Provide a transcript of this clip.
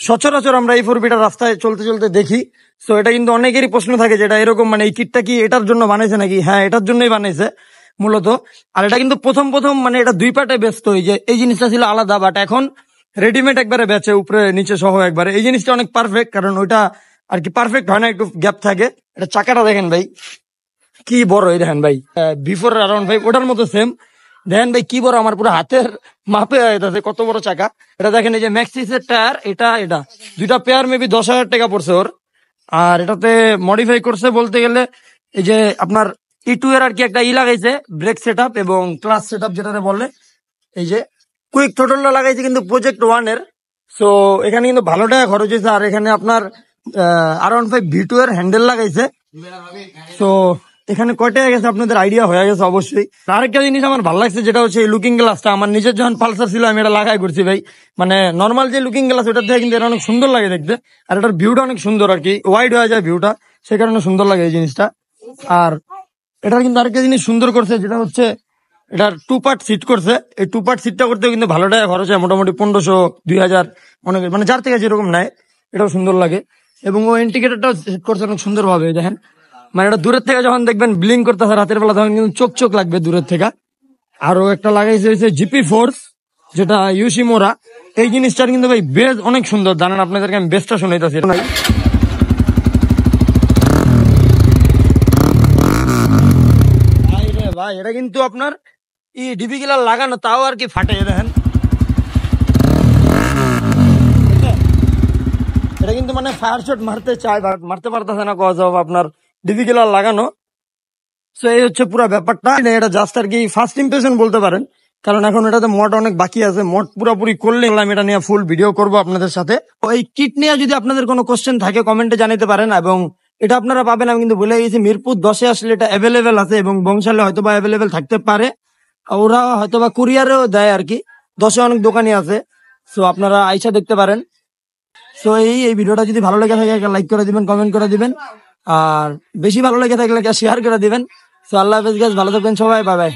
সচরাচর আমরা এই 4 বিটা রাস্তায় চলতে চলতে দেখি। তো এটা কিন্তু অনেকেরই প্রশ্ন থাকে যেটা এরকম মানে এই কিটটা কি এটার জন্য বানাইছে নাকি? হ্যাঁ, এটার জন্যই বানাইছে মূলত। আর এটা কিন্তু প্রথম মানে এটা 2 পার্টে ব্যস্ত। এই জিনিসটা ছিল আলাদা, বাট এখন রেডিমেড একবারে বেচে উপরে নিচে সহ একবারে। এই জিনিসটা অনেক পারফেক্ট, কারণ ওইটা আর কি পারফেক্ট হয় না, একটু গ্যাপ থাকে। এটা চাকাটা দেখেন ভাই কি বড়, এই দেখেন ভাই বিফোর আরাউন্ড ভাই ওটার মতো সেম। দেখেন ভাই কি বড়, আমার পুরো হাতের মাপে আছে কত বড় চাকা। এটা দেখেন এই যে ম্যাক্সিসের টায়ার, এটা 2টা পেয়ার মেবি 10,000 টাকা পড়ছে ওর। আর এটাতে মডিফাই করছে বলতে গেলে এই যে আপনার E2 এর আর কি একটা লাগাইছে ব্রেক সেট এবং ক্লাস সেট যেটাতে বলে। এই যে কুইক থ্রোটলটা লাগাইছে কিন্তু প্রজেক্ট 1 এর। সো এখানে কিন্তু ভালো টাকা খরচ হয়েছে। আর এখানে আপনার R15 V2 এর হ্যান্ডেল লাগাইছে। তো এখানে কয় টাকা গেছে আপনাদের আইডিয়া হয়ে গেছে অবশ্যই। আরেকটা জিনিস আমার ভালো লাগছে যেটা হচ্ছে এই লুকিং গ্লাসটা। আমার নিজের যখন পালসার ছিল আমি এটা লাগাই করছি ভাই। মানে নর্মাল যে লুকিং গ্লাস ওটার থেকে কিন্তু এটা অনেক সুন্দর লাগে দেখতে। আর এটার ভিউটা অনেক সুন্দর আর কি, ওয়াইড হয়ে যায় ভিউটা, সে কারণে সুন্দর লাগে এই জিনিসটা। আর এটার কিন্তু আরেকটা জিনিস সুন্দর করছে যেটা হচ্ছে এটার 2 পার্ট সিট করছে। এই 2 পার্ট সিটটা করতে কিন্তু ভালো টাকা খরচ হয়, মোটামুটি 1500 2000 অনেক, মানে যার থেকে যেরকম নেয়। এটাও সুন্দর লাগে এবং ও ইন্ডিকেটরটাও সেট করছে অনেক সুন্দর ভাবে দেখেন। মানে এটা দূরের থেকে যখন দেখবেন ব্লিং করতেছে রাতের বেলা তখন কিন্তু চোখ চোখ লাগবে দূরের থেকে। আরো একটা লাগাইছে হচ্ছে জিপি ফোর্স, যেটা ইউশিমোরা। এই জিনিসটার কিন্তু ভাই বেজ অনেক সুন্দর, জানেন আপনাদেরকে আমি বেজটা শুনাইতেছি। ভাই এটা কিন্তু আপনার ডিবি গিলার লাগানো, তাও আর কি ফাটে দেখেন। এটা কিন্তু মানে ফায়ার শট মারতে চায় মারতে পারতেছে না, কজ অফ আপনার ডিবি গিলার লাগানো। তো এই হচ্ছে পুরো ব্যাপারটা। এটা জাস্ট আর কি ফার্স্ট ইমপ্রেশন বলতে পারেন, কারণ এখন এটাতে মড অনেক বাকি আছে। মড পুরোপুরি করলে আমি এটা নিয়ে ফুল ভিডিও করব আপনাদের সাথে। এই কিট নিয়ে যদি আপনাদের কোনো কোশ্চেন থাকে কমেন্টে জানাতে পারেন। এবং এটা আপনারা পাবেন, আমি কিন্তু বলে গেছি, মিরপুর 10-এ আসলে এটা অ্যাভেলেবেল আছে এবং বংশালে হয়তো বা অ্যাভেলেবেল থাকতে পারে। ওরা হয়তো বা কুরিয়ারেও দেয় আর কি, 10-এ অনেক দোকানই আছে। সো আপনারা আইসা দেখতে পারেন। সো এই ভিডিওটা যদি ভালো লেগে থাকে লাইক করে দিবেন, কমেন্ট করে দিবেন, আর বেশি ভালো লেগে থাকলে শেয়ার করে দিবেন। সো আল্লাহ হাফেজ গাইস, ভালো থাকবেন সবাই, বাই বাই।